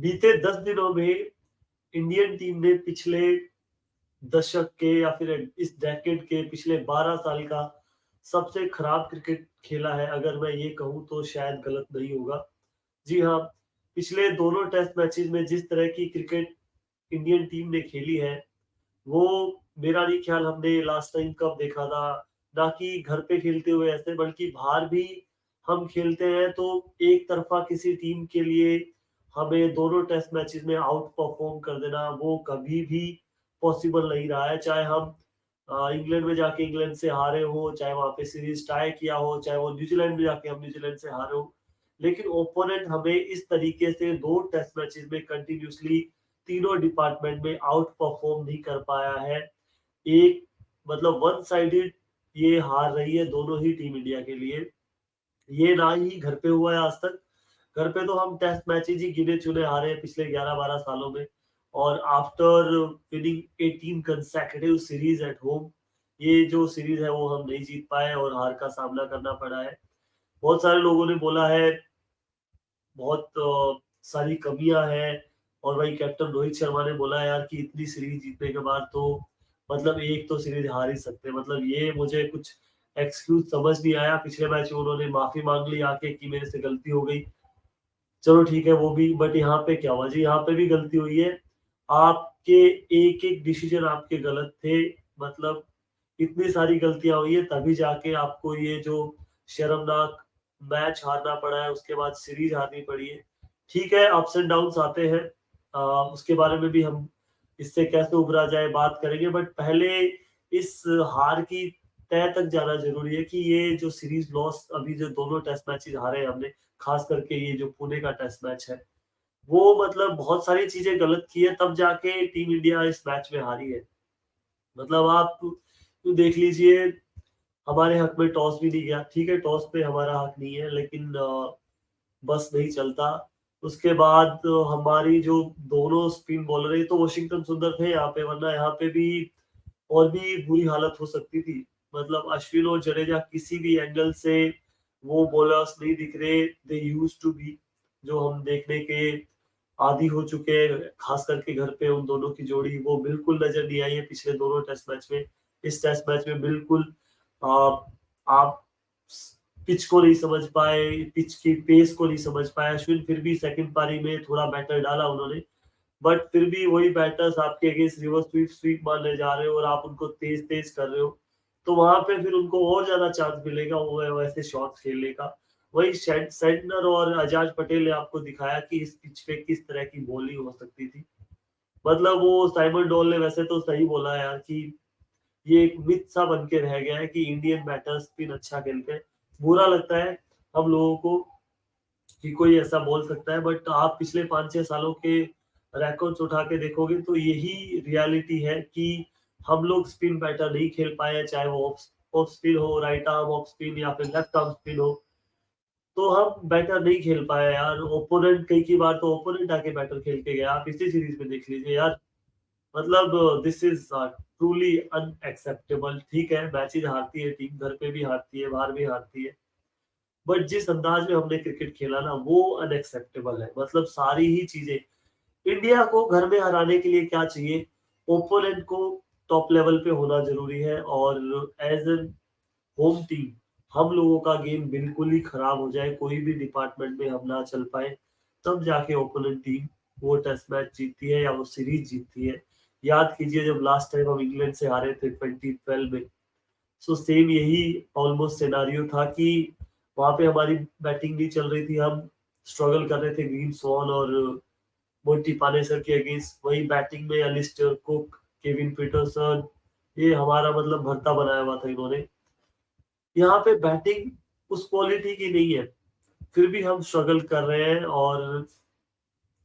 बीते 10 दिनों में इंडियन टीम ने पिछले दशक के या फिर इस डेकेड के पिछले 12 साल का सबसे खराब क्रिकेट खेला है। अगर मैं ये कहूँ तो शायद गलत नहीं होगा। जी हाँ, पिछले दोनों टेस्ट मैचेस में जिस तरह की क्रिकेट इंडियन टीम ने खेली है, वो मेरा नहीं ख्याल हमने लास्ट टाइम कब देखा था। ना कि घर पे खेलते हुए ऐसे, बल्कि बाहर भी हम खेलते हैं तो एक तरफा किसी टीम के लिए हमें दोनों टेस्ट मैचेस में आउट परफॉर्म कर देना, वो कभी भी पॉसिबल नहीं रहा है। चाहे हम इंग्लैंड में जाके इंग्लैंड से हारे हो, चाहे वहां पे सीरीज टाई किया हो, चाहे वो न्यूजीलैंड में जाके हम न्यूजीलैंड से हारे हो, लेकिन ओपोनेंट हमें इस तरीके से दो टेस्ट मैचेस में कंटिन्यूसली तीनों डिपार्टमेंट में आउट परफॉर्म नहीं कर पाया है। एक मतलब वन साइडेड ये हार रही है दोनों ही टीम इंडिया के लिए। ये ना ही घर पे हुआ है आज तक। घर पे तो हम टेस्ट मैचेज ही गिने चुने हारे हैं पिछले 11-12 सालों में। और after winning 18 consecutive series at home, ये जो सीरीज है वो हम नहीं जीत पाए और हार का सामना करना पड़ा है। बहुत सारे लोगों ने बोला है बहुत सारी कमियां हैं, और वही कैप्टन रोहित शर्मा ने बोला है यार कि इतनी सीरीज जीतने के बाद तो मतलब एक तो सीरीज हार ही सकते हैं। मतलब ये मुझे कुछ एक्सक्यूज समझ नहीं आया। पिछले मैच में उन्होंने माफी मांग ली आके कि मेरे से गलती हो गई, चलो ठीक है वो भी, बट यहाँ पे क्या हुआ जी, यहाँ पे भी गलती हुई है। आपके एक एक डिसीजन आपके गलत थे। मतलब इतनी सारी गलतियां हुई है तभी जाके आपको ये जो शर्मनाक मैच हारना पड़ा है, उसके बाद सीरीज हारनी पड़ी है। ठीक है, अप्स एंड डाउन्स आते हैं, उसके बारे में भी हम इससे कैसे उभरा जाए बात करेंगे, बट पहले इस हार की तय तक जाना जरूरी है कि ये जो सीरीज लॉस, अभी जो दोनों टेस्ट मैचेस हारे हैं हमने, खास करके ये जो पुणे का टेस्ट मैच है, वो मतलब बहुत सारी चीजें गलत की है तब जाके टीम इंडिया इस मैच में हारी है। मतलब आप देख लीजिए, हमारे हक में टॉस भी नहीं गया। ठीक है, टॉस पे हमारा हक नहीं है, लेकिन बस नहीं चलता। उसके बाद हमारी जो दोनों स्पिन बॉलर है, तो वॉशिंगटन सुंदर थे यहाँ पे, वरना यहाँ पे भी और भी बुरी हालत हो सकती थी। मतलब अश्विन और जडेजा किसी भी एंगल से वो बॉलर्स नहीं दिख रहे, दे यूज टू बी, जो हम देखने के आदी हो चुके हैं। खास करके घर पे उन दोनों की जोड़ी वो बिल्कुल नजर नहीं आई है पिछले दोनों टेस्ट मैच में। इस टेस्ट मैच में बिल्कुल आप पिच को नहीं समझ पाए, पिच की पेस को नहीं समझ पाए। अश्विन फिर भी सेकंड पारी में थोड़ा बैटर डाला उन्होंने, बट फिर भी वही बैटर्स आपके अगेंस्ट रिवर्स स्वीप स्वीप मारने जा रहे हो और आप उनको तेज तेज कर रहे हो, तो वहां पे फिर उनको और ज्यादा चांस मिलेगा वो वैसे शॉट खेलने का। वही सेंटनर और अजाज पटेल ने आपको दिखाया कि इस पिच पे किस तरह की बॉलिंग हो सकती थी। मतलब वो साइमन डोल ने वैसे तो सही बोला यार कि ये एक मिथ सा बन के रह गया है कि इंडियन बैटर्स स्पिन अच्छा खेलते हैं। बुरा लगता है हम लोगों को कि कोई ऐसा बोल सकता है, बट आप पिछले 5-6 सालों के रिकॉर्ड्स उठा के देखोगे तो यही रियलिटी है कि हम लोग स्पिन बैटर नहीं खेल पाए, चाहे वो ऑफ स्पिन हो, राइट आर्म ऑफ स्पिन या फिर लेफ्ट आर्म स्पिन हो, तो हम बैटर नहीं खेल पाए यार। ओपोनेंट कई बार तो ओपोनेंट आके बैटर खेल के गया, आप इसी सीरीज में देख लीजिए यार। मतलब दिस इज ट्रूली अनएक्सेप्टेबल। ठीक है, मैचेज हारती है टीम, घर पे भी हारती है, बाहर भी हारती है, बट जिस अंदाज में हमने क्रिकेट खेला ना वो अनएक्सेप्टेबल है। मतलब सारी ही चीजें, इंडिया को घर में हराने के लिए क्या चाहिए, ओपोनेंट को टॉप लेवल पे होना जरूरी है, और एज एन होम टीम हम लोगों का गेम बिल्कुल ही खराब हो जाए, कोई भी डिपार्टमेंट में हम ना चल पाए, तब जाके ओपोनेंट टीम वो टेस्ट मैच जीतती है या वो सीरीज जीतती है। याद कीजिए जब लास्ट टाइम हम इंग्लैंड से हारे थे 2012 में, सो सेम यही ऑलमोस्ट सिनारियो था कि वहां पे हमारी बैटिंग नहीं चल रही थी, हम स्ट्रगल कर रहे थे ग्रीन स्वॉन और मोंटी पानेसर के अगेंस्ट। वही बैटिंग में अलिस्टर कुक, केविन पीटरसन, ये हमारा मतलब भरता बनाया हुआ था इन्होंने। यहाँ पे बैटिंग उस क्वालिटी की नहीं है, फिर भी हम स्ट्रगल कर रहे हैं। और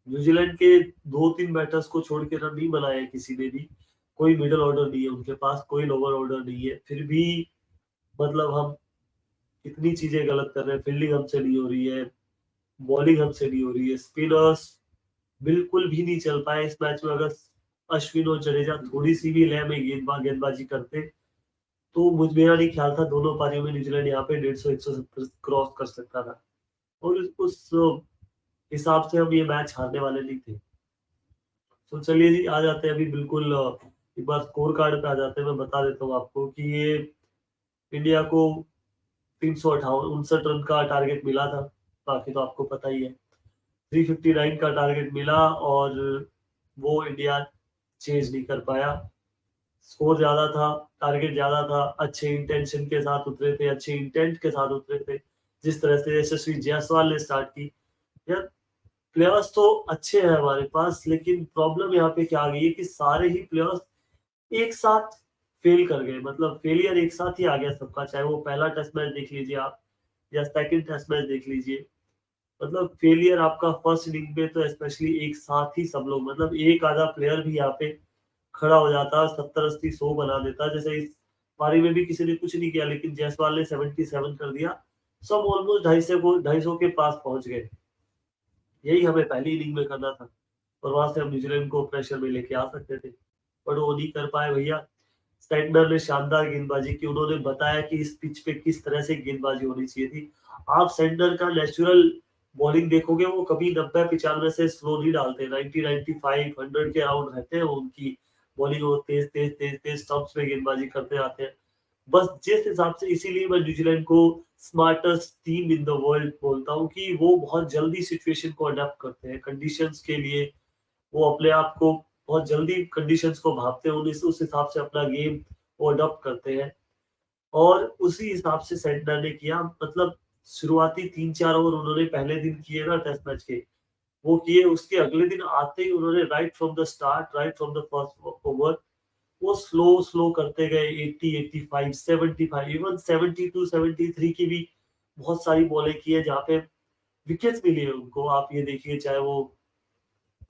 न्यूजीलैंड के 2-3 बैटर्स को छोड़ के रन नहीं बनाए हैं किसी ने भी। कोई मिडिल ऑर्डर नहीं है उनके पास, कोई लोअर ऑर्डर नहीं है, फिर भी मतलब हम इतनी चीजें गलत कर रहे हैं। फील्डिंग हमसे नहीं हो रही है, बॉलिंग हमसे नहीं हो रही है, स्पिनर्स बिल्कुल भी नहीं चल पाए इस मैच में। अगर अश्विन और जडेजा थोड़ी सी भी लय में गेंदबाजी करते तो मुझ मेरा नहीं ख्याल था दोनों पारियों में न्यूजीलैंड यहाँ पे 150-170 क्रॉस कर सकता था। और उस हिसाब से हम ये मैच हारने वाले नहीं थे। तो चलिए जी, आ जाते हैं अभी बिल्कुल एक बार स्कोर कार्ड पे आ जाते हैं। मैं बता देता हूँ आपको कि ये इंडिया को 359 रन का टारगेट मिला था, बाकी तो आपको पता ही है। 359 का टारगेट मिला और वो इंडिया चेज नहीं कर पाया। स्कोर ज्यादा था, टारगेट ज्यादा था, अच्छे इंटेंशन के साथ उतरे थे, अच्छे इंटेंट के साथ उतरे थे। जिस तरह से यशस्वी जायसवाल ने स्टार्ट की, यार प्लेयर्स तो अच्छे हैं हमारे पास, लेकिन प्रॉब्लम यहाँ पे क्या आ गई है कि सारे ही प्लेयर्स एक साथ फेल कर गए। मतलब फेलियर एक साथ ही आ गया सबका, चाहे वो पहला टेस्ट मैच देख लीजिए आप या सेकंड टेस्ट मैच देख लीजिए। मतलब फेलियर आपका फर्स्ट इनिंग में तो स्पेशली एक साथ ही सब लोग, मतलब एक आधा प्लेयर भी यहाँ पे खड़ा हो जाता, 70-80-100 बना देता। जैसे इस पारी में भी किसी ने कुछ नहीं किया, लेकिन जायसवाल ने 77 कर दिया। सब ऑलमोस्ट 250 के पास पहुंच गए। यही हमें पहली इनिंग में करना था और वहां से हम न्यूजीलैंड को प्रेशर में लेके आ सकते थे, बट वो नहीं कर पाए भैया। सेंटनर ने शानदार गेंदबाजी की, उन्होंने बताया कि इस पिच पे किस तरह से गेंदबाजी होनी चाहिए थी। आप सेंटनर का नेचुरल बॉलिंग देखोगे, वो कभी 90-95 से स्लो नहीं डालते, 90-95 100 के अराउंड रहते हैं वो उनकी बॉलिंग। वो तेज तेज तेज तेज स्टंप्स में गेंदबाजी करते आते हैं। बस जिस हिसाब से, इसीलिए मैं न्यूजीलैंड को smartest team in the world बोलता हूँ कि वो बहुत जल्दी सिचुएशन को अडेप्ट करते हैं कंडीशंस के लिए। वो अपने आप को बहुत जल्दी कंडीशंस को भापते हैं, उस हिसाब से अपना गेम वो अडॉप्ट करते हैं। और उसी हिसाब से सेंटनर ने किया। मतलब शुरुआती 3-4 ओवर उन्होंने पहले दिन किए ना टेस्ट मैच के, वो किए। उसके अगले दिन आते ही उन्होंने right from the start, right from the first over, वो स्लो स्लो करते गए। 80, 85, 75, इवन 72, 73 की भी बहुत सारी बॉलें की है जहाँ पे विकेट्स मिली है उनको। आप ये देखिए, चाहे वो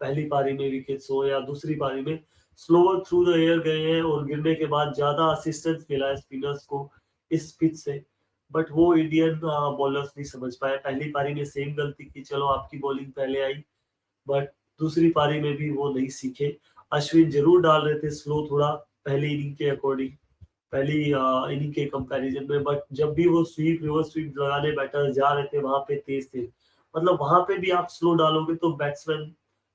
पहली पारी में विकेट्स हो या दूसरी पारी में, स्लोअर थ्रू द एयर गए हैं और गिरने के बाद ज्यादा असिस्टेंस मिला है स्पिनर्स को इस पिच से। बट वो इंडियन बॉलर्स नहीं समझ पाए। पहली पारी में सेम गलती की, चलो आपकी बॉलिंग पहले आई, बट दूसरी पारी में भी वो नहीं सीखे। अश्विन जरूर डाल रहे थे स्लो थोड़ा पहली इनिंग के अकॉर्डिंग, पहली इनिंग के कंपैरिजन में, बट जब भी वो स्वीप रिवर्स स्वीप लगाने बैटर जा रहे थे वहां पे तेज थे। मतलब वहां पे भी आप स्लो डालोगे तो बैट्समैन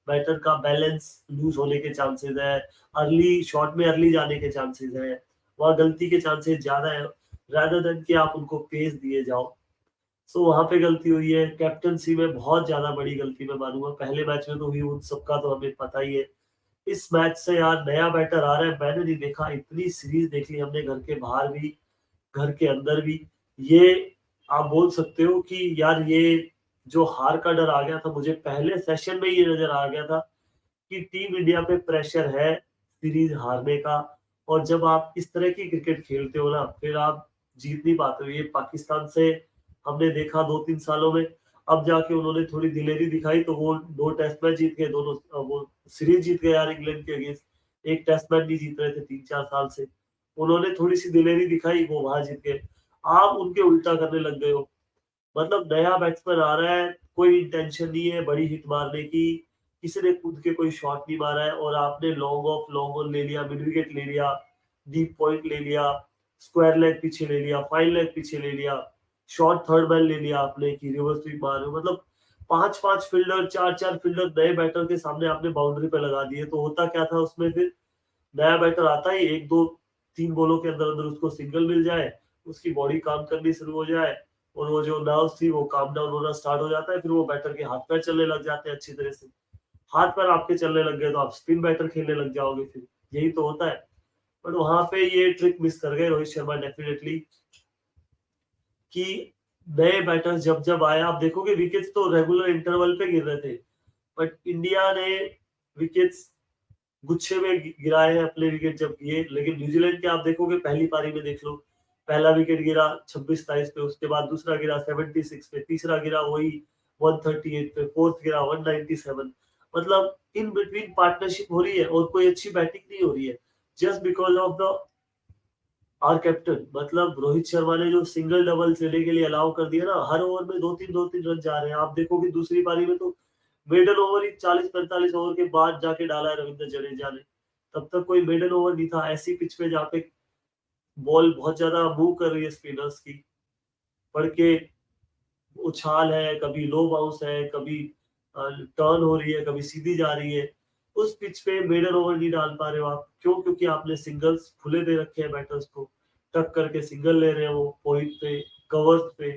बैटर का बैलेंस लूज होने के चांसेस है, अर्ली शॉट में अर्ली जाने के चांसेस है, वहां गलती के चांसेस ज्यादा है, रादर देन कि आप उनको पेस दिए जाओ। सो वहां पे गलती हुई है। कैप्टनसी में बहुत ज्यादा बड़ी गलती मैं मानूंगा, पहले मैच में तो हुई, उन सबका तो हमें पता ही है। इस मैच से यार नया बैटर आ रहा है, मैंने नहीं देखा। इतनी सीरीज देख ली हमने, घर के बाहर भी घर के अंदर भी। ये आप बोल सकते हो कि यार ये जो हार का डर आ गया था, मुझे पहले सेशन में ये नजर आ गया था कि टीम इंडिया पे प्रेशर है सीरीज हारने का। और जब आप इस तरह की क्रिकेट खेलते हो ना, फिर आप जीत नहीं पाते हो। ये पाकिस्तान से हमने देखा 2-3 सालों में। अब जाके उन्होंने थोड़ी दिलेरी दिखाई तो वो 2 टेस्ट मैच जीत गए, दोनों वो सीरीज जीत गए यार इंग्लैंड के अगेंस्ट। एक टेस्ट मैच नहीं जीत रहे थे 3-4 साल से, उन्होंने थोड़ी सी दिलेरी दिखाई, वो वहां जीत गए। आप उनके उल्टा करने लग गए हो। मतलब नया बैट्समैन आ रहा है, कोई इंटेंशन नहीं है बड़ी हिट मारने की, किसी ने कूद के कोई शॉट नहीं मारा है, और आपने लॉन्ग ऑफ लॉन्ग ऑन ले लिया, मिड विकेट ले लिया, डीप पॉइंट ले लिया, स्क्वायर लेग पीछे ले लिया, फाइन लेग पीछे ले लिया, शॉर्ट थर्ड मैन ले लिया आपने कि रिवर्स स्वीप मार रहे हो। मतलब 5-5 फील्डर, 4-4 फील्डर नए बैटर के सामने आपने बाउंड्री पे लगा दिए। तो होता क्या था उसमें फिर, नया बैटर आता ही 1-2-3 बॉलों के अंदर अंदर उसको सिंगल मिल जाए, उसकी बॉडी काम करनी शुरू हो जाए, और वो जो नर्व्स थी वो काम डाउन होना स्टार्ट हो जाता है। फिर वो बैटर के हाथ पैर चलने लग जाते हैं अच्छी तरह से। हाथ पैर आपके चलने लग गए तो आप स्पिन बैटर खेलने लग जाओगे फिर। यही तो होता है। बट वहां पे ये ट्रिक मिस कर गए रोहित शर्मा डेफिनेटली, कि नए बैटर जब जब आए, आप देखोगे विकेट्स तो रेगुलर इंटरवल पे गिर रहे थे, बट इंडिया ने विकेट्स गुच्छे में गिराए हैं अपने विकेट जब गिरे। लेकिन न्यूजीलैंड के आप देखोगे पहली पारी में देख लो, पहला विकेट गिरा 26-27 पे, उसके बाद दूसरा गिरा 76 पे, तीसरा गिरा वही 138 पे, फोर्थ गिरा 197। मतलब इन बिटवीन पार्टनरशिप हो रही है और कोई अच्छी बैटिंग नहीं हो रही है, just because of the our captain. मतलब रोहित शर्मा ने जो सिंगल डबल लेने के लिए अलाउ कर दिया ना, हर ओवर में 2-3 रन जा रहे हैं। आप देखोगे दूसरी पारी में तो मेडन ओवर ही 40-45 ओवर के बाद जाके डाला है रविंद्र जडेजा ने। तब तक कोई मेडन ओवर नहीं था ऐसी पिच पे जहाँ पे बॉल बहुत ज्यादा मूव कर रही है स्पिनर्स की, पढ़ के उछाल है, कभी लो बाउंस है, कभी टर्न हो रही है, कभी सीधी जा रही है, उस पिच पे मेडन ओवर नहीं डाल पा रहे हो आप। क्यों? क्योंकि आपने सिंगल्स खुले दे रखे हैं बैटर्स को, टक करके सिंगल ले रहे हैं वो पॉइंट पे, कवर्स पे,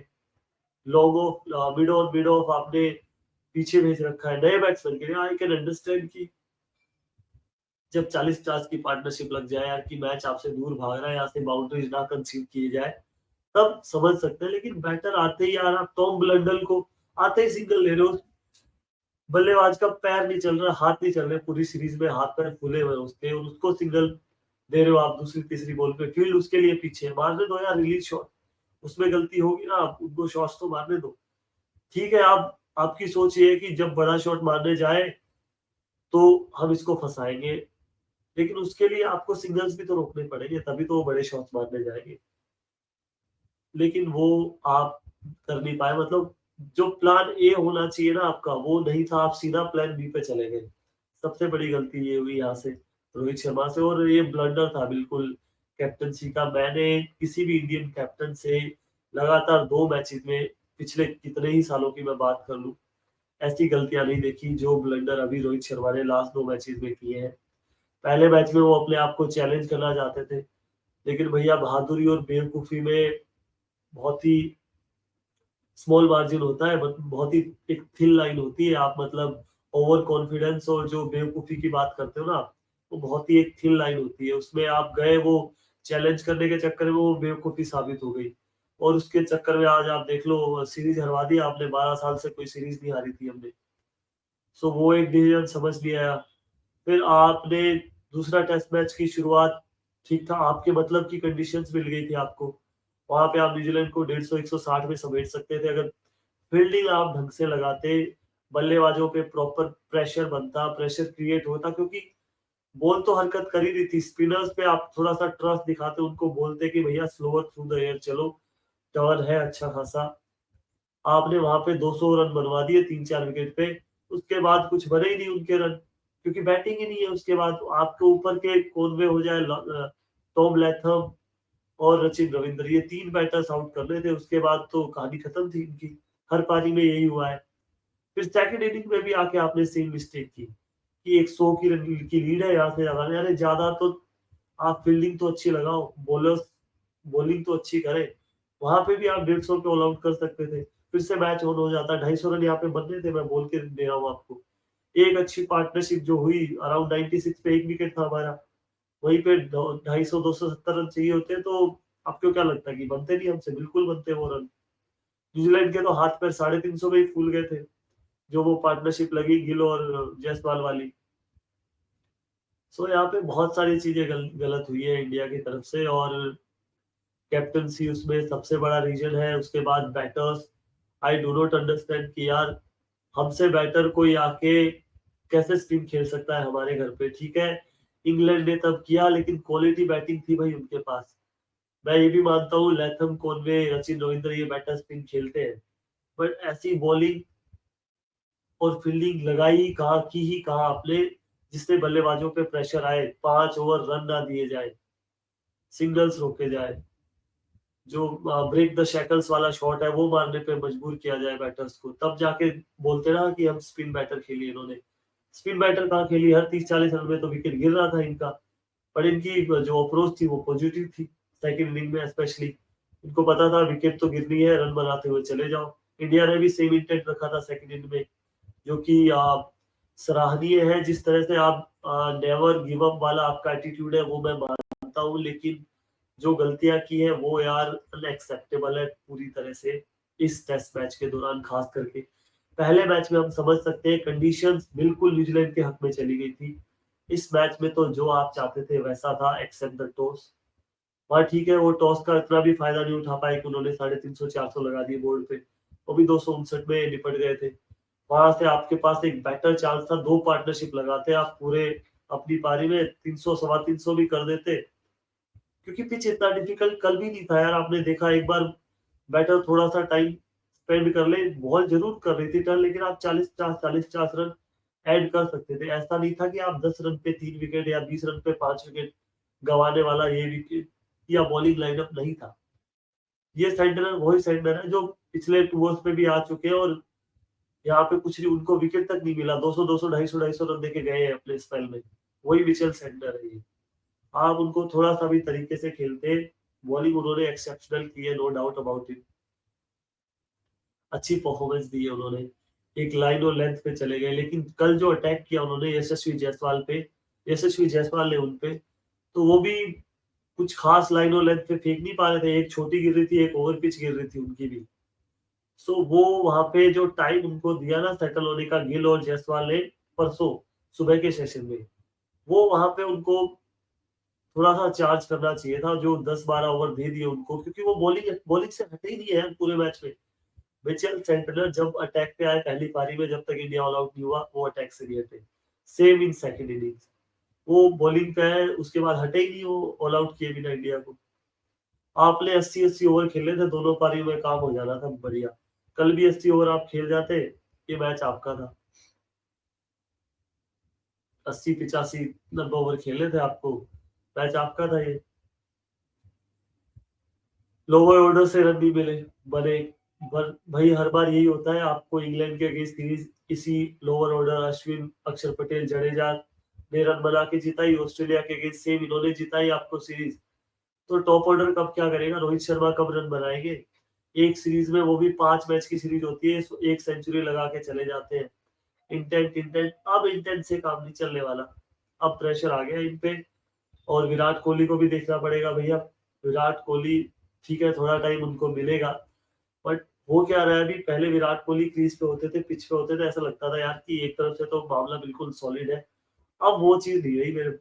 लॉन्ग ऑफ, मिड ऑफ आपने पीछे भेज रखा है। नए बैट्समैन के लिए आई कैन अंडरस्टैंड कि जब 40-50 की पार्टनरशिप लग जाए यार, कि मैच आपसे दूर भाग रहा है, यहाँ से बाउंड्रीज ना कंसीड किए जाए, तब समझ सकते हैं। लेकिन बैटर आते ही यार, आप टॉम ब्लंडल को आते ही सिंगल ले रहे हो, बल्लेबाज का पैर नहीं चल रहा, हाथ नहीं चल रहे, पूरी सीरीज में हाथ पैर फूले हुए हैं उसके, और उसको सिंगल दे रहे हो आप दूसरी तीसरी बॉल पे। फील्ड उसके लिए पीछे है, मारने दो यार रिलीज शॉट, उसमें गलती होगी ना, आप उनको शॉट्स तो मारने दो। ठीक है, आप आपकी सोच ये है कि जब बड़ा शॉट मारने जाए तो हम इसको फंसाएंगे, लेकिन उसके लिए आपको सिग्नल्स भी तो रोकने पड़ेंगे, तभी तो वो बड़े शॉट्स मारने जाएंगे। लेकिन वो आप कर नहीं पाए, मतलब जो प्लान ए होना चाहिए ना आपका, वो नहीं था, आप सीधा प्लान बी पे चले गए। सबसे बड़ी गलती ये हुई यहाँ से रोहित शर्मा से, और ये ब्लंडर था बिल्कुल कैप्टनसी का। मैंने किसी भी इंडियन कैप्टन से लगातार 2 मैचेस में, पिछले कितने ही सालों की मैं बात कर लूं, ऐसी गलतियां नहीं देखी जो ब्लंडर अभी रोहित शर्मा ने लास्ट 2 मैचेस में किए हैं। पहले मैच में वो अपने आप को चैलेंज करना चाहते थे, लेकिन भैया बहादुरी और बेवकूफी में बहुत ही स्मॉल मार्जिन होता है, बहुत ही एक थिन लाइन होती है। आप मतलब ओवर कॉन्फिडेंस और जो बेवकूफी की बात करते हो ना, वो बहुत ही एक थिन लाइन होती है। उसमें आप गए, वो चैलेंज करने के चक्कर में वो बेवकूफी साबित हो गई, और उसके चक्कर में आज आप देख लो सीरीज हरवा दी आपने। 12 साल से कोई सीरीज नहीं हारी थी हमने। सो वो एक डिसीजन समझ लिया। फिर आपने दूसरा टेस्ट मैच की शुरुआत, ठीक था, आपके मतलब की कंडीशंस मिल गई थी आपको। वहां पे आप न्यूजीलैंड को 150-160 में समेट सकते थे, अगर फील्डिंग आप ढंग से लगाते, बल्लेबाजों पे प्रॉपर प्रेशर बनता, प्रेशर क्रिएट होता। क्योंकि बॉल तो हरकत कर ही रही थी, स्पिनर्स पे आप थोड़ा सा ट्रस्ट दिखाते, उनको बोलते कि भैया स्लोअर थ्रू द एयर चलो, टर्न है अच्छा खासा। आपने वहां पे 200 रन बनवा दिए 3-4 विकेट पे, उसके बाद कुछ बने ही नहीं उनके रन, क्योंकि बैटिंग ही नहीं है। उसके बाद आपके ऊपर के कॉनवे हो जाए, टॉम लैथम और रचिन रविंद्र, ये 3 बैटर्स आउट कर रहे थे, उसके बाद तो कहानी खत्म थी इनकी। हर पारी में यही हुआ है। फिर सेकंड इनिंग में भी आके आपने सेम मिस्टेक की, कि एक 100 की रन की लीड है, यहाँ से ज्यादा नहीं, अरे ज्यादा तो आप फील्डिंग तो अच्छी लगाओ, बॉलर्स बॉलिंग तो अच्छी करे, वहां पे भी आप 150 पे ऑल आउट कर सकते थे। फिर से मैच ऑन हो जाता, 250 रन यहाँ पे बनने थे, मैं बोल के दे रहा हूँ आपको। एक अच्छी पार्टनरशिप जो हुई अराउंड 96 पे, एक विकेट था हमारा, वहीं पे 250-270 रन चाहिए होते, तो आपको क्या लगता है कि बनते नहीं हमसे? बिल्कुल बनते वो रन। न्यूजीलैंड के तो हाथ पैर 350 में ही फूल गए थे, जो वो पार्टनरशिप लगी गिल और जायसवाल वाली। सो यहाँ पे बहुत सारी चीजें गलत हुई है इंडिया की तरफ से, और कैप्टनसी उसमें सबसे बड़ा रीजन है। उसके बाद batters, I do not understand कि यार हमसे बेटर कोई आके कैसे स्पिन खेल सकता है हमारे घर पे। ठीक है, इंग्लैंड ने तब किया, लेकिन क्वालिटी बैटिंग थी भाई उनके पास। मैं ये भी मानता हूँ लैथम, कॉनवे, सचिन, रविंद्र ये बैटर स्पिन खेलते हैं, बट ऐसी बॉलिंग और फील्डिंग लगाई कहाँ की ही कहाँ आपने, जिससे बल्लेबाजों पे प्रेशर आए, 5 ओवर रन ना दिए जाए, सिंगल्स रोके जाए, जो ब्रेक द शैकल्स वाला शॉट है वो मारने पे मजबूर किया जाए बैटर्स को, तब जाके बोलते ना कि हम स्पिन बैटर खेली। इन्होंने स्पिन बैटर कहाँ खेली? हर 30-40 रन में तो विकेट गिर रहा था इनका। पर इनकी जो अप्रोच थी वो पॉजिटिव थी, सेकंड इनिंग में स्पेशली। इनको पता था विकेट तो गिरनी है, रन बनाते हुए चले जाओ। इंडिया ने भी सेम इंटेंट रखा था सेकंड इनिंग में, जो कि सराहनीय है। जिस तरह से आप नेवर गिव अप वाला आपका एटीट्यूड है, वो मैं मानता हूँ, लेकिन जो गलतियां की है वो यार अनएक्सेप्टेबल है पूरी तरह से। इस टेस्ट मैच के दौरान खास करके पहले मैच में हम समझ सकते हैं, कंडीशंस बिल्कुल न्यूजीलैंड के हक में चली गई थी। इस मैच में तो जो आप चाहते थे वैसा था, एक्सेप्ट द टॉस। वहाँ ठीक है, वो टॉस का इतना भी फायदा नहीं उठा पाए कि उन्होंने 350-400 लगा दिए बोर्ड पे, वो भी 259 में निपट गए थे। वहां से आपके पास एक बेटर चांस था, 2 पार्टनरशिप लगाते आप पूरे अपनी पारी में, 300 325 भी कर देते। क्योंकि पिच इतना डिफिकल्ट कल भी नहीं था यार। आपने देखा एक बार बैटर थोड़ा सा टाइम स्पेंड कर ले, बॉल जरूर कर रही थी टर्न, लेकिन आप 40-50 रन ऐड कर सकते थे। ऐसा नहीं था कि आप 10 रन पे 3 विकेट या 20 रन पे 5 विकेट गंवाने वाला ये विकेट या बॉलिंग लाइनअप नहीं था। ये सेंटर वही सेंटर है जो पिछले टूर्स में भी आ चुके हैं, और यहाँ पे कुछ नहीं, उनको विकेट तक नहीं मिला, 200 200 250 रन देके गए हैं अपने स्पेल में। वही मिचेल सेंटर है ये। आप उनको थोड़ा सा भी तरीके से खेलते, बॉलिंग उन्होंने एक्सेप्शनल की है, नो डाउट अबाउट इट। अच्छी परफॉर्मेंस दी है उन्होंने, एक लाइन और लेंथ पे चले गए, लेकिन कल जो अटैक किया उन्होंने यशस्वी जायसवाल ने उनपे, तो वो भी कुछ खास लाइन और लेंथ पे फेंक नहीं पा रहे थे। एक छोटी गिर रही थी, एक ओवर पिच गिर रही थी उनकी भी। सो वो वहां पे जो टाइम उनको दिया ना सेटल होने का, गिल और जायसवाल ने परसों सुबह के सेशन में, वो वहां पे उनको थोड़ा सा चार्ज करना चाहिए था, जो 10-12 ओवर दे दिए उनको, क्योंकि वो बॉलिंग बॉलिंग से हटे ही नहीं है यार पूरे मैच में। मिचेल सेंटनर जब अटैक पे आए पहली पारी में, जब तक इंडिया ऑल आउट नहीं हुआ, वो अटैक से नहीं हटे। सेम इन सेकंड इनिंग्स, वो बॉलिंग पे है, उसके बाद हटे ही नहीं, वो ऑल आउट किए बिना इंडिया को। आपने 80-80 ओवर खेले थे दोनों पारी में, काम हो जाना था बढ़िया। कल भी 80 ओवर आप खेल जाते, ये मैच आपका था। 80-85 ओवर खेले थे आपको, मैच आपका था ये। लोअर ऑर्डर से रन नहीं मिले, बने। भाई हर बार यही होता है, आपको इंग्लैंड के अगेंस्ट सीरीज इसी लोअर ऑर्डर, अश्विन, अक्षर पटेल, जडेजा ने रन बना के जिताई। ऑस्ट्रेलिया के अगेंस्ट सेम इन्होंने जिताई आपको सीरीज। तो टॉप ऑर्डर कब क्या करेगा, रोहित शर्मा कब रन बनाएंगे? एक सीरीज में, वो भी 5 मैच की सीरीज होती है, एक सेंचुरी लगा के चले जाते हैं। इंटेंट इंटेंट, अब इंटेंट से काम नहीं चलने वाला। अब प्रेशर आ गया इन पे, और विराट कोहली को भी देखना पड़ेगा भैया। विराट कोहली, ठीक है थोड़ा टाइम उनको मिलेगा, बट हो क्या रहा है अभी, पहले विराट कोहली क्रीज पे होते थे, पिच पे होते थे, ऐसा लगता था यार कि एक तरफ से तो मामला बिल्कुल सॉलिड है। अब वो चीज नहीं रही मेरे,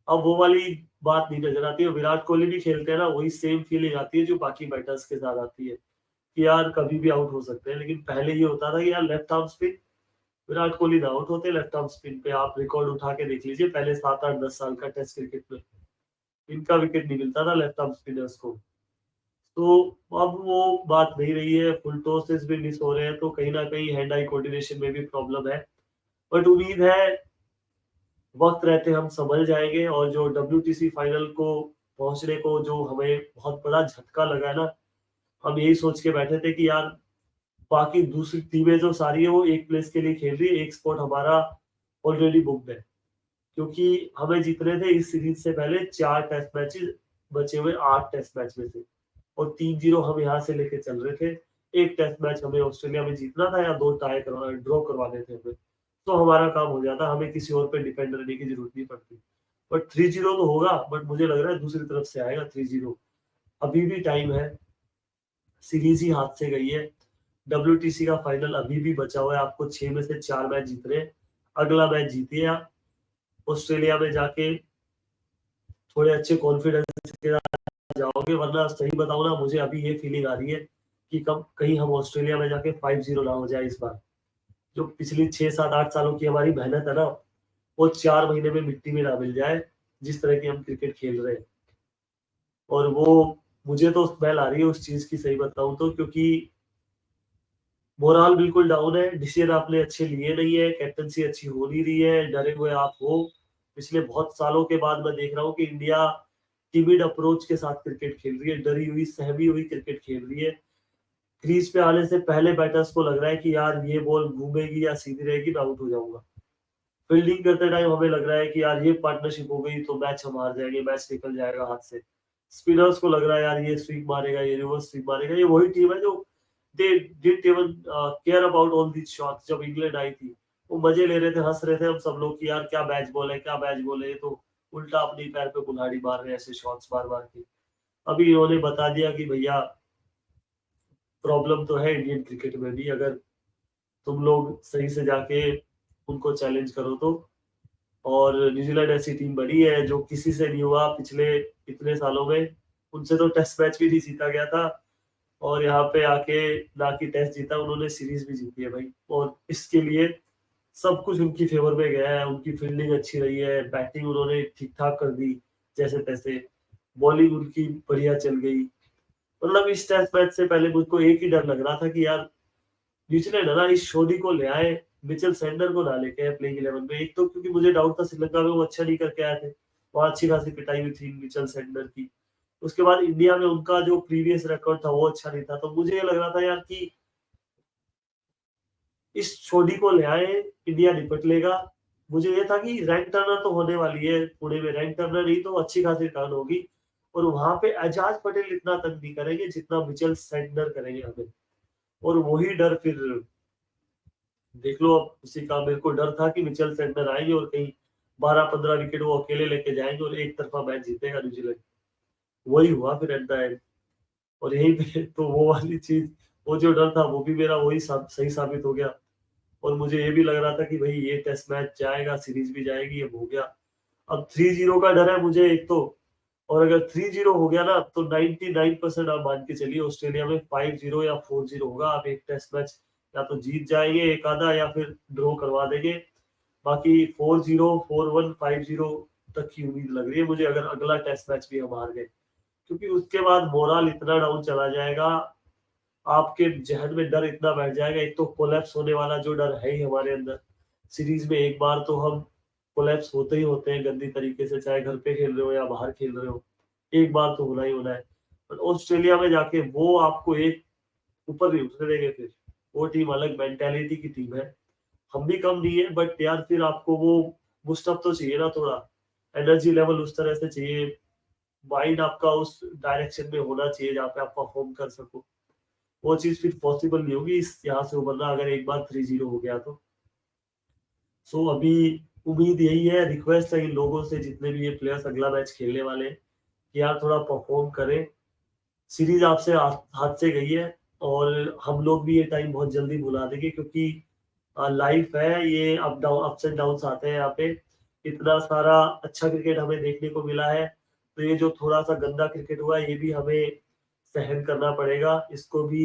अब वो वाली बात नहीं नजर आती है। विराट कोहली भी खेलते हैं ना, वही सेम फीलिंग आती है जो बाकी बैटर्स के साथ आती है, कि यार कभी भी आउट हो सकते हैं। लेकिन पहले ये होता था कि यार left arm spin, Virat Kohli ना आउट होते लेफ्ट आर्म स्पिन पे। आप रिकॉर्ड उठा के देख लीजिए पहले 7 8 10 साल का टेस्ट क्रिकेट में, इनका विकेट नहीं मिलता था लेफ्ट आर्म स्पिनर्स को। तो अब वो बात नहीं रही है, फुल टॉसेस भी मिस हो रहे हैं, तो कहीं ना कहीं हैंड आई कोऑर्डिनेशन में भी प्रॉब्लम है। बट उम्मीद है वक्त रहते हम संभल जाएंगे, और जो WTC फाइनल को पहुंचने को जो हमें बहुत बड़ा झटका लगा है ना, हम यही सोच के बैठे थे कि यार बाकी दूसरी टीमें जो सारी है वो एक प्लेस के लिए खेल रही है, एक स्पॉट हमारा ऑलरेडी बुक्ड है। क्योंकि हमें जीतने थे इस सीरीज से पहले 4 टेस्ट मैचेस, बचे हुए 8 टेस्ट मैच में से, और 3-0 हम यहाँ से लेके चल रहे थे। एक टेस्ट मैच हमें ऑस्ट्रेलिया में जीतना था, या 2 टाई करवा ड्रॉ करवाने थे हमें, तो हमारा काम हो जाता, हमें किसी और पे डिपेंड रहने की जरूरत नहीं पड़ती। बट 3-0 तो होगा, बट मुझे लग रहा है दूसरी तरफ से आएगा 3-0। अभी भी टाइम है, सीरीज ही हाथ से गई है। WTC का फाइनल अभी भी बचा हुआ है, आपको 6 में से 4 मैच जीतने हैं। अगला मैच जीतिए आप, ऑस्ट्रेलिया में जाके थोड़े अच्छे कॉन्फिडेंस के साथ जाओगे, वरना सही बताऊं ना, मुझे अभी ये फीलिंग आ रही है कि कब कहीं हम ऑस्ट्रेलिया में जाके 5-0 ना हो जाए इस बार। जो पिछली 6 7 8 सालों की हमारी मेहनत है ना, वो 4 महीने में मिट्टी में ना मिल जाए, जिस तरह की हम क्रिकेट खेल रहे हैं। और वो मुझे तो स्मेल आ रही है उस चीज की, सही बताऊं तो, क्योंकि मोराल बिल्कुल डाउन है, डिसीजन आपने अच्छे लिए नहीं है, कैप्टनसी अच्छी हो नहीं रही है, डरे हुए आप हो। पिछले बहुत सालों के बाद मैं देख रहा हूँ कि इंडिया टिमिड अप्रोच के साथ क्रिकेट खेल रही है, डरी हुई सहमी हुई क्रिकेट खेल रही है। क्रीज पे आने से पहले बैटर्स को लग रहा है कि यार ये बॉल घूमेगी या सीधी रहेगी, मैं आउट हो जाऊंगा। फील्डिंग करते टाइम हमें लग रहा है कि यार ये पार्टनरशिप हो गई तो मैच हम हार जाएंगे, मैच निकल जाएगा हाथ से। स्पिनर्स को लग रहा है यार ये स्वीप मारेगा, ये रिवर्स स्वीप मारेगा। ये वही टीम है जो they didn't even care about all these shots. जब इंग्लैंड आई थी, वो मजे ले रहे थे, हंस रहे थे हम सब लोग कि यार क्या बैच बॉल है, क्या बैच बॉल है, ये तो उल्टा अपने पैर पे कुल्हाड़ी मार रहे हैं ऐसे शॉट्स बार बार के। अभी इन्होंने बता दिया कि भैया प्रॉब्लम तो है इंडियन क्रिकेट में भी, अगर तुम लोग सही से जाके उनको चैलेंज करो तो। और न्यूजीलैंड ऐसी टीम बनी है जो किसी से नहीं हुआ पिछले इतने सालों में, उनसे तो टेस्ट मैच भी नहीं जीता गया था, और यहाँ पे आके ना कि टेस्ट जीता, उन्होंने सीरीज भी जीती है भाई। और इसके लिए सब कुछ उनकी फेवर में गया है, उनकी फील्डिंग अच्छी रही है, बैटिंग उन्होंने ठीक ठाक कर दी जैसे तैसे, बॉलिंग उनकी बढ़िया चल गई। मतलब इस टेस्ट मैच से पहले मुझको एक ही डर लग रहा था कि यार न्यूजीलैंड है ना, इस शोधी को ले आए, मिचेल सेंडर को ना लेके आए प्लेइंग 11 में। एक तो क्योंकि मुझे डाउट था श्रीलंका में वो अच्छा नहीं करके आए थे, वहां अच्छी खासी पिटाई हुई थी मिचेल सेंडर की। उसके बाद इंडिया में उनका जो प्रीवियस रिकॉर्ड था वो अच्छा नहीं था, तो मुझे ये लग रहा था यार कि इस छोडी को ले आए, इंडिया निपट लेगा। मुझे ये था कि रैंक टर्नर तो होने वाली है पुणे में, रैंक टर्नर नहीं तो अच्छी खासी टर्न होगी और वहां पे एजाज पटेल इतना तंग नहीं करेंगे जितना मिचेल सेंटनर करेंगे हमें। और वही डर फिर देख लो, अब उसी का मेरे को डर था कि मिचेल सेंटनर आएंगे और कहीं 12-15 विकेट वो अकेले लेके जाएंगे और एक तरफा मैच जीतेगा न्यूजीलैंड। वही हुआ फिर एट द एंड। और यही पे तो वो वाली चीज, वो जो डर था वो भी मेरा वही सही साबित हो गया। और मुझे ये भी लग रहा था कि भाई ये टेस्ट मैच जाएगा, सीरीज भी जाएगी, अब हो गया। अब 3-0 का डर है मुझे एक तो, और अगर 3-0 हो गया ना तो 99% आप मान के चलिए ऑस्ट्रेलिया में 5-0 या 4-0 होगा। आप एक टेस्ट मैच या तो जीत जाएंगे एक आधा या फिर ड्रॉ करवा देंगे। बाकी 4-0, 4-1, 5-0 तक की उम्मीद लग रही है मुझे, अगर अगला टेस्ट मैच भी हम हार गए, क्योंकि उसके बाद मोरल इतना डाउन चला जाएगा, आपके जहन में डर इतना बैठ जाएगा। एक तो कोलैप्स होने वाला जो डर है ही हमारे अंदर, सीरीज में एक बार तो हम कोलैप्स होते ही होते हैं गंदी तरीके से, चाहे घर पे खेल रहे हो या बाहर खेल रहे हो, एक बार तो होना ही होना है। पर ऑस्ट्रेलिया में जाके वो आपको एक ऊपर नहीं उठने देंगे फिर। वो टीम अलग मेंटेलिटी की टीम है, हम भी कम नहीं है, बट यार फिर आपको वो बूस्ट अप तो चाहिए ना थोड़ा, एनर्जी लेवल उस तरह से चाहिए, माइंड आपका उस डायरेक्शन में होना चाहिए जहाँ पे आप परफॉर्म कर सको। वो चीज फिर पॉसिबल नहीं होगी इस यहाँ से उभरना अगर एक बार 3-0 हो गया तो। सो अभी उम्मीद यही है, रिक्वेस्ट है इन लोगों से जितने भी ये प्लेयर्स अगला मैच खेलने वाले हैं कि यार थोड़ा परफॉर्म करें। सीरीज आपसे हाथ से गई है और हम लोग भी ये टाइम बहुत जल्दी भुला देंगे, क्योंकि लाइफ है, ये up down, ups and downs आते हैं यहाँ पे। इतना सारा अच्छा क्रिकेट हमें देखने को मिला है, तो ये जो थोड़ा सा गंदा क्रिकेट हुआ है ये भी हमें सहन करना पड़ेगा, इसको भी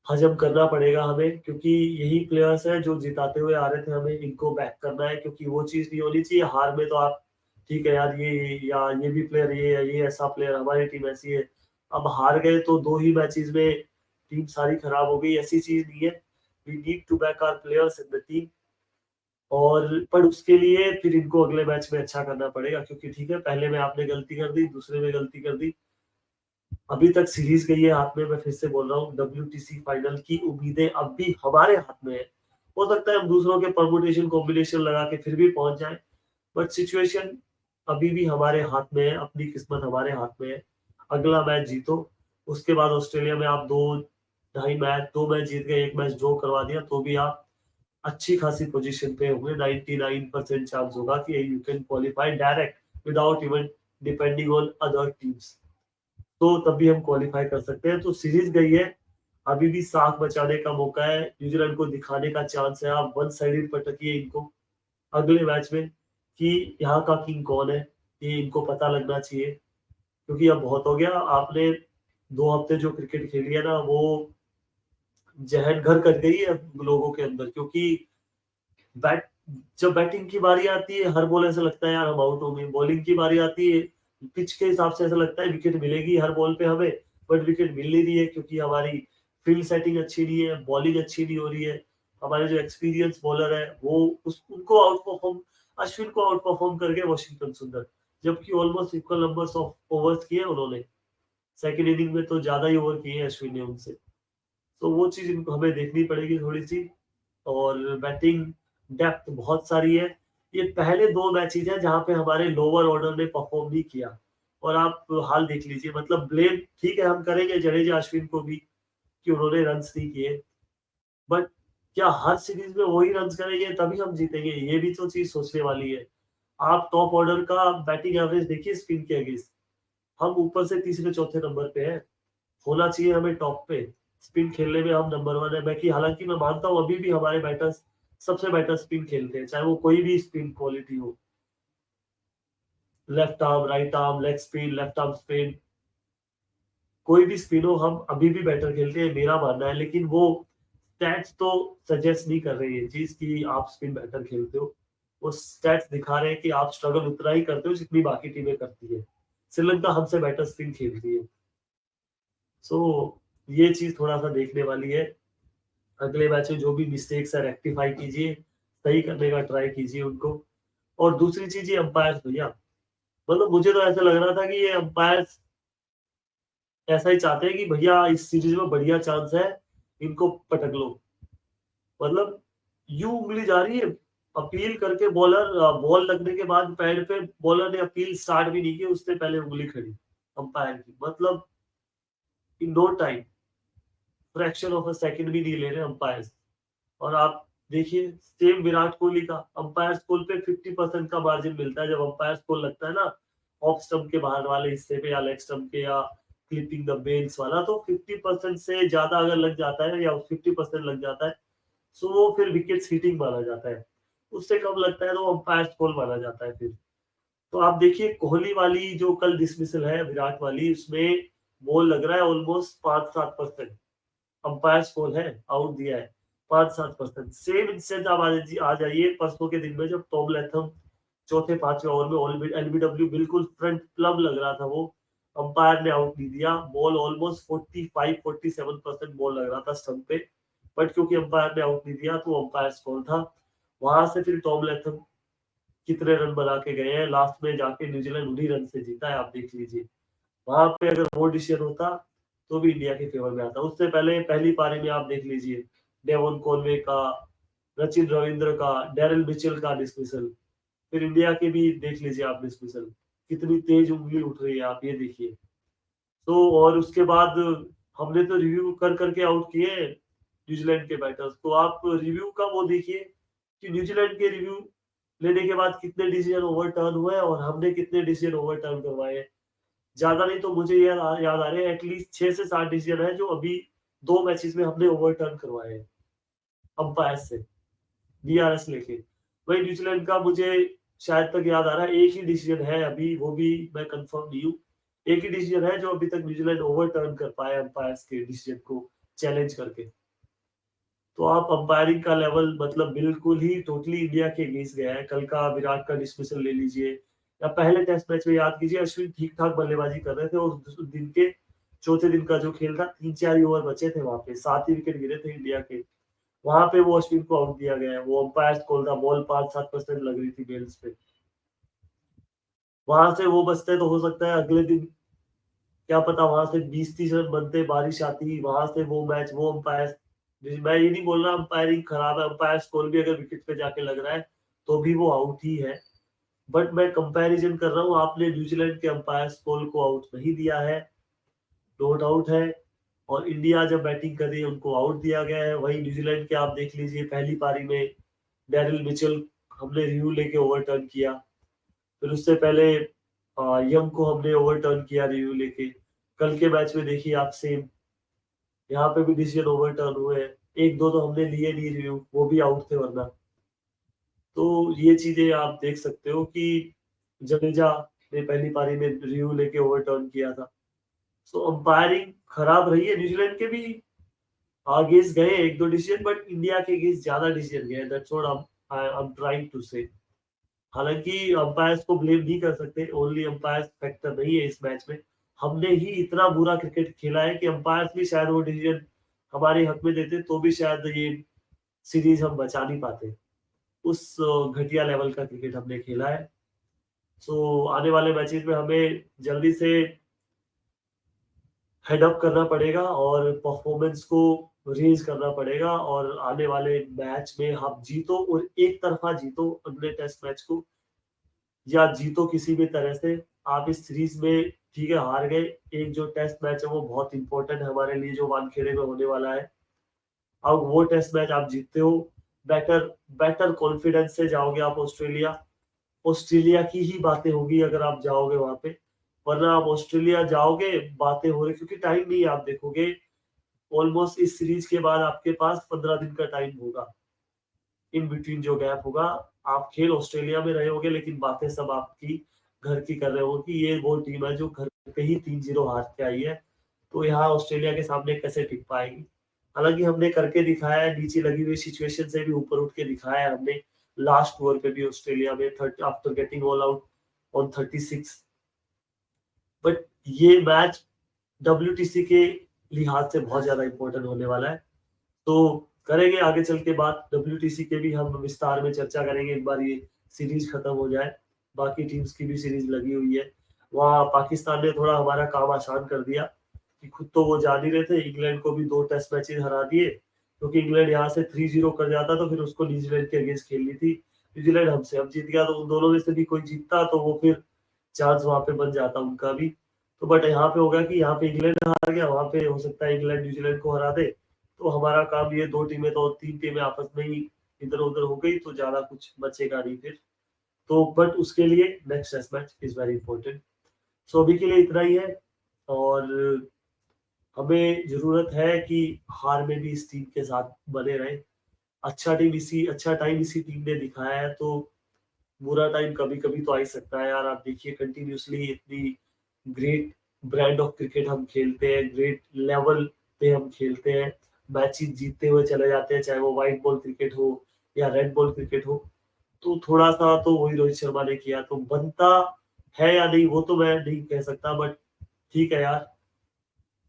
हजम करना पड़ेगा हमें, क्योंकि यही प्लेयर्स हैं जो जिताते हुए आ रहे थे, हमें इनको बैक करना है। क्योंकि वो चीज नहीं होनी चाहिए हार में तो आप ठीक है यार, ये या ये भी प्लेयर ये है, ये ऐसा प्लेयर, हमारी टीम ऐसी है। अब हार गए तो 2 ही मैचेस में टीम सारी खराब हो गई, ऐसी चीज नहीं है। We need to back our players in the team. और पर उसके लिए फिर इनको अगले मैच में अच्छा करना पड़ेगा, क्योंकि ठीक है पहले में आपने गलती कर दी, दूसरे में गलती कर दी, अभी तक सीरीज गई है हाथ में। मैं फिर से बोल रहा हूँ, WTC फाइनल की उम्मीदें अब भी हमारे हाथ में है। हो सकता है हम दूसरों के परमुटेशन कॉम्बिनेशन लगा के फिर भी पहुंच जाए, बट सिचुएशन अभी भी हमारे हाथ में है, अपनी किस्मत हमारे हाथ में है। अगला मैच जीतो, उसके बाद ऑस्ट्रेलिया में आप 2 मैच जीत गए, एक मैच ड्रॉ करवा दिया तो भी आप अच्छी खासी पोजीशन पे होंगे। 99% चांस होगा कि you can qualify direct without even depending on other teams, तो तब भी हम क्वालिफाई कर सकते हैं। तो सीरीज गई है, अभी भी साख बचाने का मौका है, न्यूजीलैंड को दिखाने का चांस है। आप वन साइडेड पटकिए इनको अगले मैच में कि यहाँ का किंग कौन है, ये इनको पता लगना चाहिए। क्योंकि अब बहुत हो गया, आपने 2 हफ्ते जो क्रिकेट खेली है ना, वो जहन घर कर गई है लोगों के अंदर। क्योंकि बैट जब बैटिंग की बारी आती है हर बॉल ऐसा लगता है यार हम आउट हो गए, बॉलिंग की बारी आती है पिच के हिसाब से ऐसा लगता है विकेट मिलेगी हर बॉल पे हमें, बट विकेट मिल नहीं रही है क्योंकि हमारी फील्ड सेटिंग अच्छी नहीं है, बॉलिंग अच्छी नहीं हो रही है। हमारे जो एक्सपीरियंस बॉलर है वो उनको आउट परफॉर्म, अश्विन को आउट परफॉर्म करके वॉशिंगटन सुंदर, जबकि almost equal numbers of overs किए उन्होंने, सेकेंड इनिंग में तो ज्यादा ही ओवर किए हैं अश्विन ने उनसे। तो वो चीज इनको हमें देखनी पड़ेगी थोड़ी सी। और बैटिंग डेप्थ बहुत सारी है। ये पहले 2 मैचेस हैं जहाँ पे हमारे लोअर ऑर्डर ने परफॉर्म नहीं किया, और आप हाल देख लीजिए। मतलब ब्लेम ठीक है हम करेंगे जडेजा अश्विन को भी कि उन्होंने रन्स नहीं किए, बट क्या हर सीरीज में वही रन्स करेंगे तभी हम जीतेंगे, ये भी तो चीज सोचने वाली है। आप टॉप ऑर्डर का बैटिंग एवरेज देखिए स्पिन के अगेंस्ट, हम ऊपर से तीसरे चौथे नंबर पे हैं, होना चाहिए हमें टॉप पे। स्पिन खेलने में हम नंबर 1 है। बाकी हालांकि मैं मानता हूँ अभी भी हमारे बैटर्स सबसे बेटर स्पिन खेलते हैं, चाहे वो कोई भी स्पिन क्वालिटी हो, left arm, right arm, leg spin, left arm spin, कोई भी स्पिन हो, हम अभी भी बेटर खेलते हैं मेरा मानना है। लेकिन वो स्टैट्स तो सजेस्ट नहीं कर रही है चीज कि आप स्पिन बेटर खेलते हो, वो स्टैट्स दिखा रहे हैं कि आप स्ट्रगल उतना ही करते हो जितनी बाकी टीमें करती है। श्रीलंका हमसे बेटर स्पिन खेलती है। सो ये चीज थोड़ा सा देखने वाली है। अगले मैच में जो भी मिस्टेक्स है रेक्टिफाई कीजिए, सही करने का ट्राई कीजिए उनको। और दूसरी चीज ये अंपायर्स भैया, मतलब मुझे तो ऐसा लग रहा था कि ये अंपायर्स ऐसा ही चाहते हैं कि भैया इस सीरीज में बढ़िया चांस है, इनको पटक लो। मतलब यूं उंगली जा रही है, अपील करके बॉलर बॉल लगने के बाद पैड पे बॉलर ने अपील स्टार्ट भी नहीं की, उससे पहले उंगली खड़ी अंपायर की। मतलब in no time, fraction of a second भी नहीं ले रहे अंपायर्स। और आप देखिए सेम विराट कोहली का अंपायर स्कोर पे 50% का मार्जिन मिलता है। जब अंपायर स्कोर लगता है ना ऑफ स्टंप के बाहर वाले हिस्से पे या लेग स्टंप के या क्लिपिंग द बेल्स वाला, तो 50% से ज्यादा अगर लग जाता है या 50% लग जाता है, सो वो फिर विकेट हिटिंग माना जाता है। उससे कम लगता है तो अंपायर स्कोर माना जाता है फिर। तो आप देखिए कोहली वाली जो कल डिसमिसल है विराट वाली, उसमें बॉल लग रहा है ऑलमोस्ट 5-7%, अंपायर स्कोर है, आउट दिया है 5-7%। सेम इंस्टेंट आप आ जाइए परसों के दिन में, जब टॉम लैथम चौथे पांचवें ओवर में एलबीडब्ल्यू बिल्कुल फ्रंट प्लब लग रहा था, वो अंपायर ने आउट नहीं दिया। बॉल ऑलमोस्ट 45-47% बॉल लग रहा था स्टंप पे, बट क्योंकि अंपायर ने आउट नहीं दिया तो अंपायर स्कोर था। वहां से फिर टॉम लैथम कितने रन बना के गए हैं, लास्ट में जाके न्यूजीलैंड उन्हीं रन से जीता है, आप देख लीजिए। वहां पे अगर वो डिसीजन होता तो भी इंडिया के फेवर में आता। उससे पहले पहली पारी में आप देख लीजिए डेवन कॉनवे का, सचिन रविंद्र का, डेरिल मिचेल का डिसमिसल, फिर इंडिया के भी देख लीजिए आप डिसमिसल, कितनी तेज उंगली उठ रही है, आप ये देखिए। तो और उसके बाद हमने तो रिव्यू कर करके आउट किए न्यूजीलैंड के बैटर्स, तो आप रिव्यू का वो देखिए कि न्यूजीलैंड के रिव्यू लेने के बाद कितने डिसीजन ओवरटर्न हुए और हमने कितने डिसीजन ओवरटर्न करवाए। ज्यादा नहीं तो मुझे याद आ रहे हैं एटलीस्ट 6 से 7 डिसीजन है जो अभी 2 मैचेस में हमने ओवरटर्न करवाए हैं अंपायर से, बीआरएस लेके। वही न्यूजीलैंड का मुझे शायद तक याद आ रहा है एक ही डिसीजन है अभी, वो भी मैं कंफर्म नहीं हूँ। एक ही डिसीजन है जो अभी तक न्यूजीलैंड ओवरटर्न कर पाया अंपायर्स के डिसीजन को चैलेंज करके। तो आप अंपायरिंग का लेवल मतलब बिल्कुल ही टोटली इंडिया के अगेंस्ट गया है। कल का विराट का डिसमिसल ले लीजिए या पहले टेस्ट मैच में याद कीजिए, अश्विन ठीक ठाक बल्लेबाजी कर रहे थे और उस दिन के चौथे दिन का जो खेल था 3-4 ही ओवर बचे थे, वहां पे 7 ही विकेट गिरे थे इंडिया के। वहां पे वो अश्विन को आउट दिया गया है, वो अंपायर कॉल था, बॉल 5-7% लग रही थी बेल्स पे। वहां से वो बचते तो हो सकता है अगले दिन क्या पता वहां से 20-30 रन बनते, बारिश आती, वहां से वो मैच वो अंपायर। मैं ये नहीं बोल रहा अंपायरिंग खराब है, अंपायर स्कोर भी अगर विकेट पे जाके लग रहा है तो भी वो आउट ही है। बट मैं कंपैरिजन कर रहा हूँ, आपने न्यूजीलैंड के अंपायर स्कोर को आउट नहीं दिया है, नॉट आउट है। और इंडिया जब बैटिंग कर रही है उनको आउट दिया गया है। वही न्यूजीलैंड के आप देख लीजिए पहली पारी में डेरिल मिचेल हमने रिव्यू लेके ओवरटर्न किया, फिर उससे पहले यंग को हमने ओवरटर्न किया रिव्यू लेके। कल के मैच में देखिए आप सेम, यहाँ पे भी डिसीजन ओवरटर्न हुए हैं, एक दो तो हमने लिए नहीं रिव्यू, वो भी आउट थे वरना। तो ये चीजें आप देख सकते हो कि जडेजा ने पहली पारी में रिव्यू लेके ओवरटर्न किया था। सो अंपायरिंग खराब रही है, न्यूजीलैंड के भी अगेंस्ट गए एक दो डिसीजन, बट इंडिया के अगेंस्ट ज्यादा डिसीजन गए, that's what I am trying to say. हालांकि अंपायर्स को ब्लेम नहीं कर सकते, ओनली अंपायर्स फैक्टर नहीं है इस मैच में। हमने ही इतना बुरा क्रिकेट खेला है कि अंपायर्स भी शायद वो डिसीजन हमारे हक में देते तो भी शायद ये सीरीज हम बचा नहीं पाते। उस घटिया लेवल का क्रिकेट हमने खेला है। सो आने वाले मैचेस में हमें जल्दी से हेडअप करना पड़ेगा और परफॉर्मेंस को रेज करना पड़ेगा, और आने वाले मैच में हम जीतो और एक तरफा जीतो अगले टेस्ट मैच को, या जीतो किसी भी तरह से। आप इस सीरीज में ठीक है हार गए, एक जो टेस्ट मैच है वो बहुत इंपॉर्टेंट है हमारे लिए जो वानखेड़े में होने वाला है। अब वो टेस्ट मैच आप जीतते हो, बेटर बेटर कॉन्फिडेंस से जाओगे आप ऑस्ट्रेलिया। ऑस्ट्रेलिया की ही बातें होगी अगर आप जाओगे वहां पे, वरना आप ऑस्ट्रेलिया जाओगे बातें हो रही, क्योंकि टाइम नहीं है। आप देखोगे ऑलमोस्ट इस सीरीज के बाद आपके पास 15 दिन का टाइम होगा, इन बिटवीन जो गैप होगा। आप खेल ऑस्ट्रेलिया में रहे होगे लेकिन बातें सब आपकी घर की कर रहे हो कि ये वो टीम है जो घर पे ही 3-0 हार के आई है, तो यहाँ ऑस्ट्रेलिया के सामने कैसे टिक पाएगी। हालांकि हमने करके दिखाया है, नीचे लगी हुई सिचुएशन से भी ऊपर उठ के दिखाया है हमने। लास्ट ओवर पे भी ऑस्ट्रेलिया में after getting all out on 36। But ये मैच डब्ल्यूटीसी के लिहाज से बहुत ज्यादा इंपॉर्टेंट होने वाला है। तो करेंगे आगे चल के बात डब्ल्यूटीसी के भी, हम विस्तार में चर्चा करेंगे एक बार ये सीरीज खत्म हो जाए। बाकी टीम्स की भी सीरीज लगी हुई है, वहाँ पाकिस्तान ने थोड़ा हमारा काम आसान कर दिया कि खुद तो वो जा नहीं रहे थे, इंग्लैंड को भी 2 टेस्ट मैचेस हरा दिए, क्योंकि इंग्लैंड यहाँ से 3-0 कर जाता तो फिर उसको न्यूजीलैंड के अगेंस्ट खेलनी थी। न्यूजीलैंड हमसे अब जीत गया तो उन दोनों में से भी कोई जीतता तो वो फिर चांस वहाँ पे बन जाता उनका भी। तो बट यहाँ पे हो गया कि यहाँ पे इंग्लैंड हार गया, वहाँ पे हो सकता है इंग्लैंड न्यूजीलैंड को हरा दे। तो हमारा काम ये 2 टीमें तो 3 टीमें आपस में ही इधर-उधर हो गई तो ज़्यादा कुछ बचेगा नहीं फिर। तो बट उसके लिए next test match is very important. So अभी के लिए इतना ही है और हमें ज़रूरत है कि हार में भी इस टीम के साथ बने रहें। अच्छा टाइम इसी टीम ने दिखाया है तो बुरा टाइम कभी-कभी तो आ ही सकता है यार। आप देखिए कंटिन्यूअसली इतनी ग्रेट ब्रांड ऑफ क्रिकेट हम खेलते हैं, ग्रेट लेवल पे हम खेलते हैं, मैचेस जीतते हुए चले जाते हैं, चाहे वो व्हाइट बॉल क्रिकेट हो या रेड बॉल क्रिकेट हो। तो थोड़ा-सा तो वही रोहित शर्मा ने किया तो बनता है या नहीं वो तो मैं नहीं कह सकता बट ठीक है यार।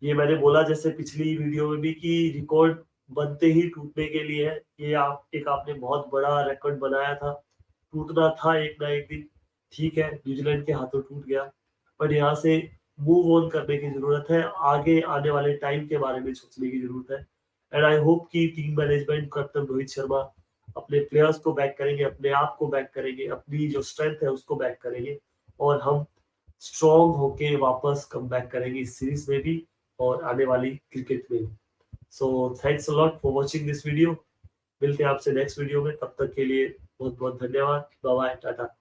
ये मैंने बोला जैसे पिछली वीडियो में भी कि रिकॉर्ड बनते ही टूटने के लिए है। ये आप एक आपने बहुत बड़ा रिकॉर्ड बनाया था, टूटना था एक ना एक दिन। ठीक है, न्यूजीलैंड के हाथों टूट गया, पर यहाँ से मूव ऑन करने की ज़रूरत है, आगे आने वाले टाइम के बारे में सोचने की ज़रूरत है। एंड आई होप कि team management captain Rohit Sharma अपने प्लेयर्स को बैक करेंगे, अपने आप को बैक करेंगे, अपनी जो स्ट्रेंथ है उसको बैक करेंगे और हम स्ट्रॉन्ग होके वापस कमबैक करेंगे इस सीरीज में भी और आने वाली क्रिकेट में भी। So thanks a lot for watching this video. मिलते हैं आपसे नेक्स्ट वीडियो में, तब तक के लिए बहुत बहुत धन्यवाद। Bye bye, Tata.